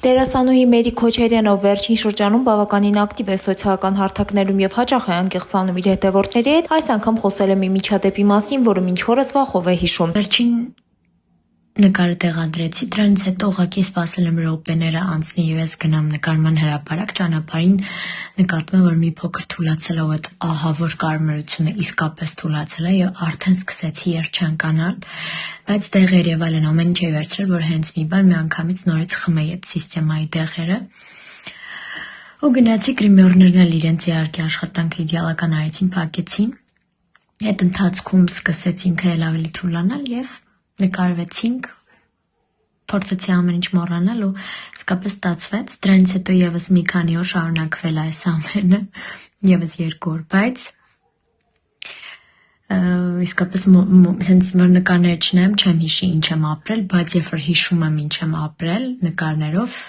Դերասանուհի Մերի Քոչարյանը վերջին շրջանում բավականին ակտիվ է սոցիալական հարթակներում եւ հաճախ է անկեղծանում իր հետևորդների հետ, այս անգամ խոսել է մի միջադեպի մասին, որը մինչ օրս վախով է հիշում։ Վերջին նկարը տեղադրեցի, դրանից հետո ուղղակի սպասել եմ րոպեները անցնի եւ ես գնամ նկարման հրապարակ, ճանապարհին նկատում եմ, որ մի փոքր թուլացել է այդ ահավոր կարմրությունը իսկապես թուլացել է եւ արդեն սկսեցի երջանկանալ, բայց դեղեր եւ այլն ամեն ինչ է վերցրել, որ հենց մի բան միանգամից նորից խմեի այդ սիստեմայի դեղերը։ Ու գնացի գրիմյորներն էլ իրենց իհարկե աշխատանքը իդեալական արեցին, փակեցին։ Այդ ընթացքում սկսեցինք էլ ավելի թուլանալ եւ նկարվեցինք, փորձեցի ամեն ինչ մոռանալ ու իսկապես ստացվեց։ Դրանից հետո եւս մի քանի օր շարունակվել է այս ամենը, եւս 2 օր, բայց իսկապես sense որ նկարները չնայեմ, չեմ հիշի ինչ եմ ապրել, բայց երբ որ հիշում եմ ինչ եմ ապրել նկարներով,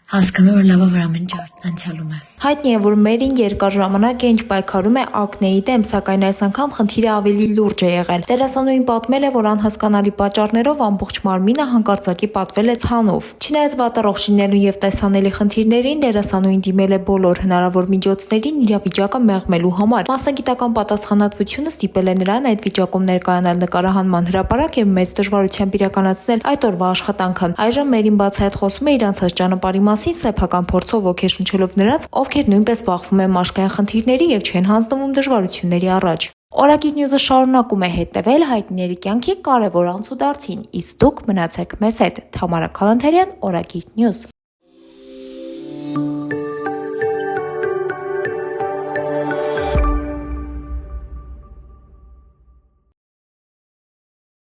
հասկանում եմ, որ լավա վրա ամեն ինչ անցյալում է։ Հայտնի է, որ Մերին երկար ժամանակ է ինչ պայքարում է ակնեի դեմ, սակայն այս անգամ խնդիրը ավելի լուրջ է եղել։ Դերասանուհին պատմել է, որ անհասկանալի պատճառներով ամբողջ մարմինը հանկարծակի պատվել է ցանով։ Չնայած վատառողջ լինելու եւ տեսանելի խնդիրներին, դերասանուհին դիմել է բոլոր հնարավոր միջոցներին իրավիճակը մեղմելու համար։ Մասնագիտական պատասխանատվությունը ստիպել է նրան այդ վիճակում ներկայանալ նկարահանման հրապարակ եւ մեծ դժվարությամբ իրականացնել այդ օրվա աշխատանքը։ Այժմ Մերին բացահայտ խոսում է իր անցած ճանապարհի մասին, սեփական փորձով ոգեշնչելով նրանց, ովքեր նույնպես բախվում են մաշկային խնդիրների եւ չեն հանձնվում դժվարությունների առաջ։ Օրագիր Նյուզը շարունակում է հետևել հայտնիների կյանքի կարևոր անցուդարձին, իսկ դուք մնացեք մեզ հետ։ Թամարա Քալանթարյան, Օրագիր Նյուզ։